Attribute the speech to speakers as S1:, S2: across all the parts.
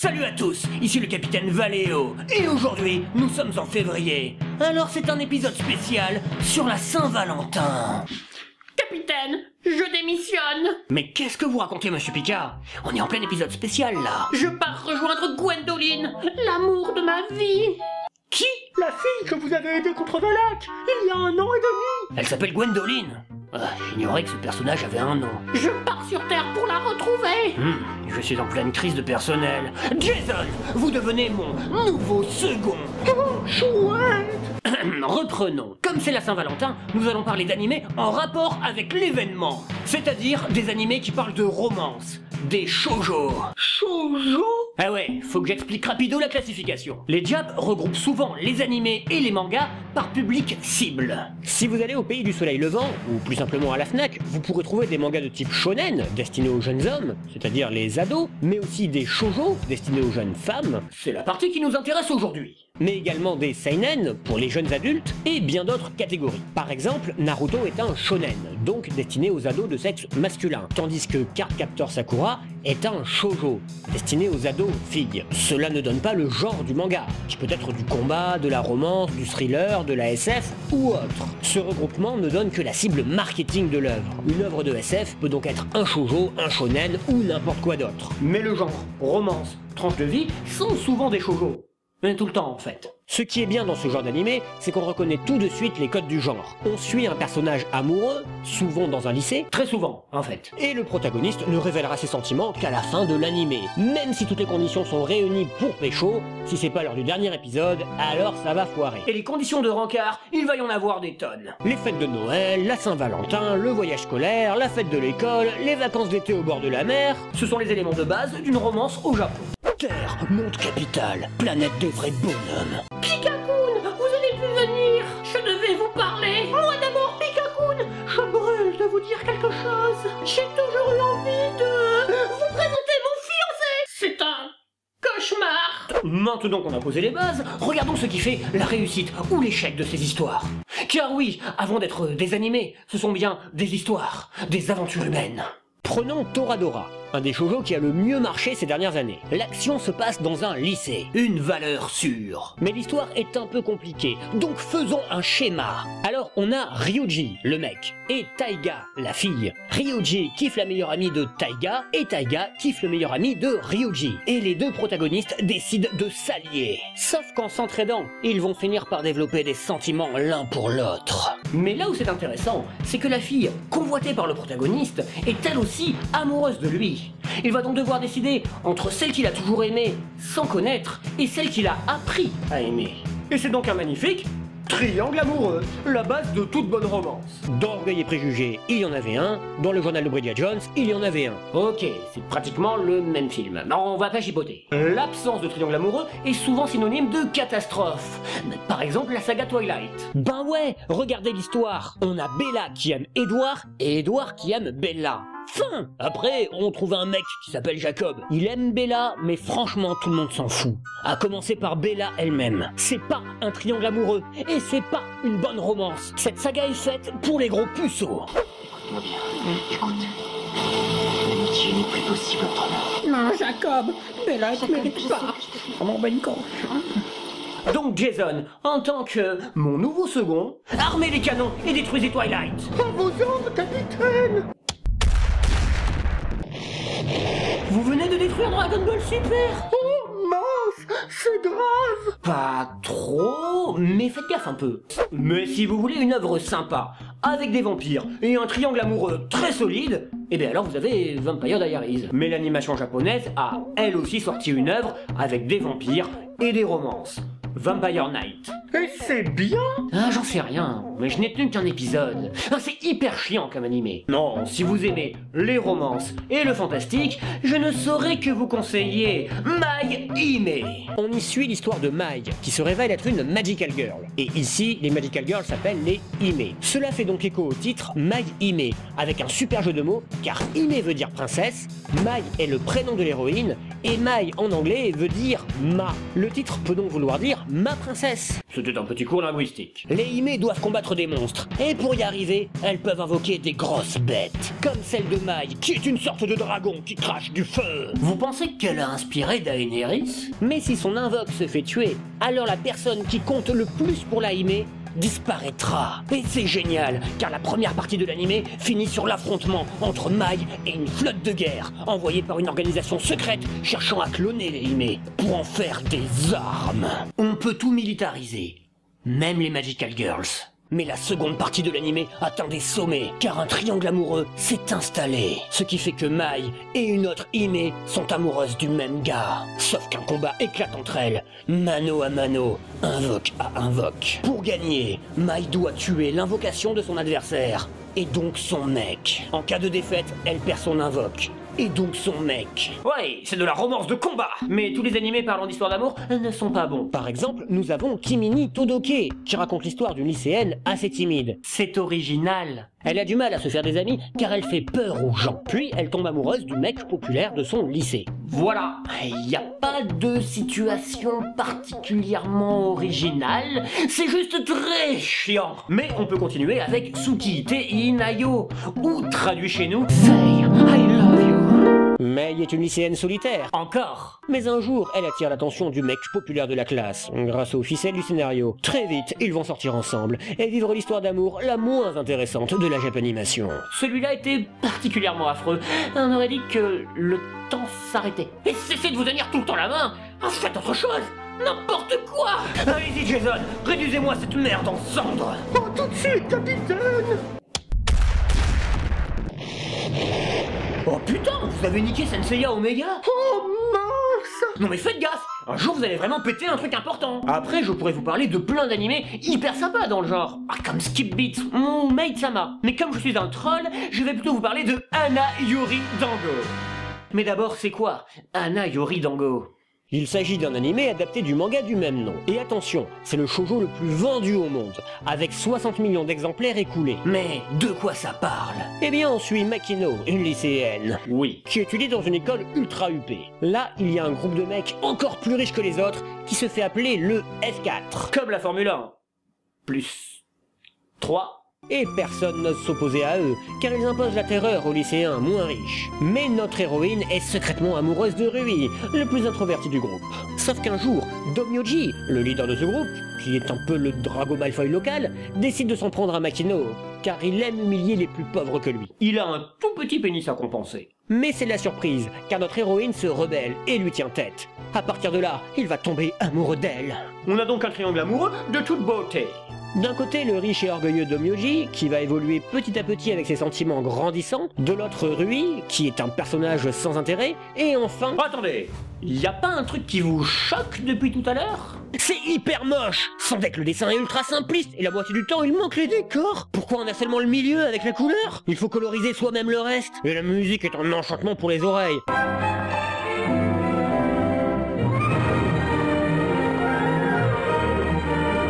S1: Salut à tous, ici le capitaine Valéo, et aujourd'hui, nous sommes en février. Alors c'est un épisode spécial sur la Saint-Valentin.
S2: Capitaine, je démissionne.
S1: Mais qu'est-ce que vous racontez, monsieur Picard? On est en plein épisode spécial, là.
S2: Je pars rejoindre Gwendoline, l'amour de ma vie.
S1: Qui?
S3: La fille que vous avez aidée contre Valak, il y a 1 an et demi.
S1: Elle s'appelle Gwendoline. J'ignorais que ce personnage avait un nom.
S2: Je pars sur Terre pour la retrouver.
S1: Je suis en pleine crise de personnel. Jason, vous devenez mon nouveau second.
S3: Oh, chouette.
S1: Reprenons. Comme c'est la Saint-Valentin, nous allons parler d'animés en rapport avec l'événement. C'est-à-dire des animés qui parlent de romance, des shoujo.
S3: Shoujo?
S1: Ah ouais, faut que j'explique rapido la classification. Les Japs regroupent souvent les animés et les mangas par public cible. Si vous allez au pays du soleil levant, ou plus simplement à la Fnac, vous pourrez trouver des mangas de type shonen, destinés aux jeunes hommes, c'est-à-dire les ados, mais aussi des shoujo, destinés aux jeunes femmes. C'est la partie qui nous intéresse aujourd'hui. Mais également des seinen, pour les jeunes adultes, et bien d'autres catégories. Par exemple, Naruto est un shonen, donc destiné aux ados de sexe masculin, tandis que Cardcaptor Sakura est un shoujo, destiné aux ados filles. Cela ne donne pas le genre du manga, qui peut être du combat, de la romance, du thriller, de la SF ou autre. Ce regroupement ne donne que la cible marketing de l'œuvre. Une œuvre de SF peut donc être un shoujo, un shonen ou n'importe quoi d'autre. Mais le genre, romance, tranche de vie sont souvent des shoujo. Mais tout le temps en fait. Ce qui est bien dans ce genre d'animé, c'est qu'on reconnaît tout de suite les codes du genre. On suit un personnage amoureux, souvent dans un lycée, très souvent en fait. Et le protagoniste ne révélera ses sentiments qu'à la fin de l'animé. Même si toutes les conditions sont réunies pour pécho, si c'est pas l'heure du dernier épisode, alors ça va foirer. Et les conditions de rencard, il va y en avoir des tonnes. Les fêtes de Noël, la Saint-Valentin, le voyage scolaire, la fête de l'école, les vacances d'été au bord de la mer, ce sont les éléments de base d'une romance au Japon. Terre, monde capitale, planète des vrais bonhommes.
S2: Pikakoun, vous allez plus venir. Je devais vous parler. Moi d'abord, Pikakoun. Je brûle de vous dire quelque chose. J'ai toujours eu envie de vous présenter mon fiancé. C'est un cauchemar.
S1: Maintenant qu'on a posé les bases, regardons ce qui fait la réussite ou l'échec de ces histoires. Car oui, avant d'être des animés, ce sont bien des histoires, des aventures humaines. Prenons Toradora, un des shoujo qui a le mieux marché ces dernières années. L'action se passe dans un lycée, une valeur sûre. Mais l'histoire est un peu compliquée, donc faisons un schéma. Alors on a Ryuji, le mec, et Taiga, la fille. Ryuji kiffe la meilleure amie de Taiga, et Taiga kiffe le meilleur ami de Ryuji. Et les deux protagonistes décident de s'allier. Sauf qu'en s'entraidant, ils vont finir par développer des sentiments l'un pour l'autre. Mais là où c'est intéressant, c'est que la fille, convoitée par le protagoniste, est elle aussi amoureuse de lui. Il va donc devoir décider entre celle qu'il a toujours aimée sans connaître et celle qu'il a appris à aimer. Et c'est donc un magnifique triangle amoureux, la base de toute bonne romance. Dans Orgueil et Préjugés, il y en avait un, dans le journal de Bridget Jones, il y en avait un. Ok, c'est pratiquement le même film. Non, on va pas chipoter. L'absence de triangle amoureux est souvent synonyme de catastrophe. Par exemple, la saga Twilight. Ben ouais, regardez l'histoire. On a Bella qui aime Edward et Edward qui aime Bella. Fin. Après, on trouve un mec qui s'appelle Jacob. Il aime Bella, mais franchement, tout le monde s'en fout. À commencer par Bella elle-même. C'est pas un triangle amoureux, et c'est pas une bonne romance. Cette saga est faite pour les gros puceaux.
S4: Écoute-moi bien, écoute. L'amitié n'est plus possible entre nous.
S2: Non, Jacob, Bella, je mérite pas. Mon bonne coche.
S1: Donc Jason, en tant que mon nouveau second, armez les canons et détruisez Twilight.
S3: À vos ordres, capitaine.
S1: Vous venez de détruire Dragon Ball Super?
S3: Oh mince, c'est grave.
S1: Pas trop, mais faites gaffe un peu. Mais si vous voulez une œuvre sympa, avec des vampires et un triangle amoureux très solide, eh bien alors vous avez Vampire Diaries. Mais l'animation japonaise a elle aussi sorti une œuvre avec des vampires et des romances. Vampire Knight.
S3: Et c'est bien.
S1: Ah, j'en sais rien, mais je n'ai tenu qu'un épisode. Ah, c'est hyper chiant comme animé. Non, si vous aimez les romances et le fantastique, je ne saurais que vous conseiller Mai Hime. On y suit l'histoire de Mai, qui se révèle être une Magical Girl. Et ici, les Magical Girls s'appellent les Hime. Cela fait donc écho au titre Mai Hime, avec un super jeu de mots, car Hime veut dire princesse, Mai est le prénom de l'héroïne, et Mai en anglais veut dire Ma. Le titre peut donc vouloir dire ma princesse. C'était un petit cours linguistique. Les Hime doivent combattre des monstres, et pour y arriver, elles peuvent invoquer des grosses bêtes, comme celle de Mai, qui est une sorte de dragon qui crache du feu. Vous pensez qu'elle a inspiré Daenerys? Mais si son invoque se fait tuer, alors la personne qui compte le plus pour la Hime disparaîtra. Et c'est génial, car la première partie de l'anime finit sur l'affrontement entre Mai et une flotte de guerre, envoyée par une organisation secrète cherchant à cloner les Hime pour en faire des armes. On peut tout militariser, même les Magical Girls. Mais la seconde partie de l'anime atteint des sommets, car un triangle amoureux s'est installé. Ce qui fait que Mai et une autre Hime sont amoureuses du même gars. Sauf qu'un combat éclate entre elles, mano à mano, invoque à invoque. Pour gagner, Mai doit tuer l'invocation de son adversaire, et donc son mec. En cas de défaite, elle perd son invoque, et donc son mec. Ouais, c'est de la romance de combat. Mais tous les animés parlant d'histoire d'amour ne sont pas bons. Par exemple, nous avons Kimini Todoke, qui raconte l'histoire d'une lycéenne assez timide. C'est original. Elle a du mal à se faire des amis car elle fait peur aux gens. Puis elle tombe amoureuse du mec populaire de son lycée. Voilà, il n'y a pas de situation particulièrement originale, c'est juste très chiant. Mais on peut continuer avec Tsuki Tei Nayo, ou traduit chez nous, Say I love you. Mai est une lycéenne solitaire. Encore. Mais un jour, elle attire l'attention du mec populaire de la classe, grâce aux ficelles du scénario. Très vite, ils vont sortir ensemble et vivre l'histoire d'amour la moins intéressante de la Japanimation. Celui-là était particulièrement affreux. On aurait dit que le temps s'arrêtait. Et cessez de vous tenir tout le temps la main. Faites autre chose. N'importe quoi. Allez-y, Jason, réduisez-moi cette merde en cendres.
S3: Oh, tout de suite, capitaine.
S1: Oh putain, vous avez niqué Senseiya Omega?
S3: Oh mince.
S1: Non mais faites gaffe, un jour vous allez vraiment péter un truc important. Après je pourrais vous parler de plein d'animés hyper sympas dans le genre, comme Skip Beats ou Maid-sama. Mais comme je suis un troll, je vais plutôt vous parler de Hana Yori Dango. Mais d'abord c'est quoi Hana Yori Dango? Il s'agit d'un animé adapté du manga du même nom. Et attention, c'est le shoujo le plus vendu au monde, avec 60 millions d'exemplaires écoulés. Mais de quoi ça parle? Eh bien, on suit Makino, une lycéenne. Oui. Qui étudie dans une école ultra huppée. Là, il y a un groupe de mecs encore plus riches que les autres, qui se fait appeler le F4. Comme la Formule 1. Plus 3. Et personne n'ose s'opposer à eux, car ils imposent la terreur aux lycéens moins riches. Mais notre héroïne est secrètement amoureuse de Rui, le plus introverti du groupe. Sauf qu'un jour, Domyoji, le leader de ce groupe, qui est un peu le Drago Malfoy local, décide de s'en prendre à Makino, car il aime humilier les plus pauvres que lui. Il a un tout petit pénis à compenser. Mais c'est la surprise, car notre héroïne se rebelle et lui tient tête. À partir de là, il va tomber amoureux d'elle. On a donc un triangle amoureux de toute beauté. D'un côté, le riche et orgueilleux Domyoji, qui va évoluer petit à petit avec ses sentiments grandissants. De l'autre, Rui, qui est un personnage sans intérêt. Et enfin... Attendez, y a pas un truc qui vous choque depuis tout à l'heure? C'est hyper moche! Sans deck, le dessin est ultra simpliste, et la moitié du temps, il manque les décors! Pourquoi on a seulement le milieu avec la couleur? Il faut coloriser soi-même le reste. Et la musique est un enchantement pour les oreilles.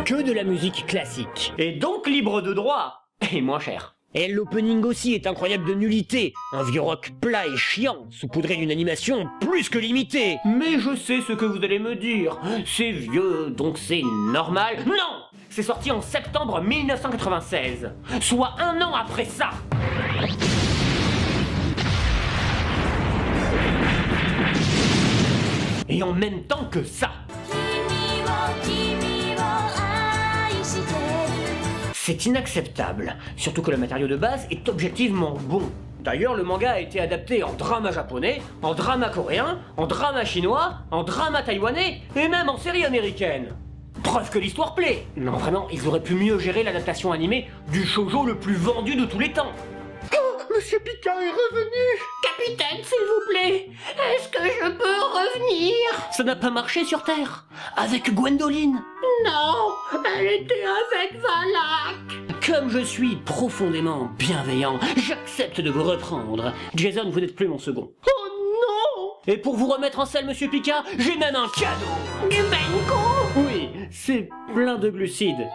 S1: Que de la musique classique. Et donc libre de droit. Et moins cher. Et l'opening aussi est incroyable de nullité. Un vieux rock plat et chiant, saupoudré d'une animation plus que limitée. Mais je sais ce que vous allez me dire. C'est vieux, donc c'est normal. Non! C'est sorti en septembre 1996. Soit un an après ça. Et en même temps que ça. C'est inacceptable, surtout que le matériau de base est objectivement bon. D'ailleurs, le manga a été adapté en drama japonais, en drama coréen, en drama chinois, en drama taïwanais, et même en série américaine. Preuve que l'histoire plaît. Non, vraiment, ils auraient pu mieux gérer l'adaptation animée du shoujo le plus vendu de tous les temps.
S3: Oh, Monsieur Pika est revenu.
S2: Capitaine, s'il vous plaît, est-ce que je peux revenir?
S1: Ça n'a pas marché sur Terre, avec Gwendoline.
S2: Non, elle était avec Valak.
S1: Comme je suis profondément bienveillant, j'accepte de vous reprendre. Jason, vous n'êtes plus mon second.
S2: Oh non!
S1: Et pour vous remettre en selle, Monsieur Pika, j'ai même un cadeau.
S2: Du Benko?
S1: Oui, c'est plein de glucides.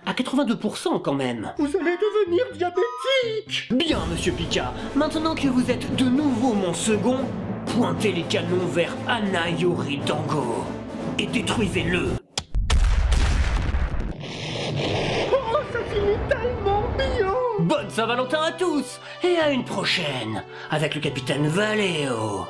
S1: À 82% quand même.
S3: Vous allez devenir diabétique.
S1: Bien, Monsieur Pika. Maintenant que vous êtes de nouveau mon second, pointez les canons vers Hana Yori Dango et détruisez-le. Bonne Saint-Valentin à tous, et à une prochaine, avec le capitaine Valéo.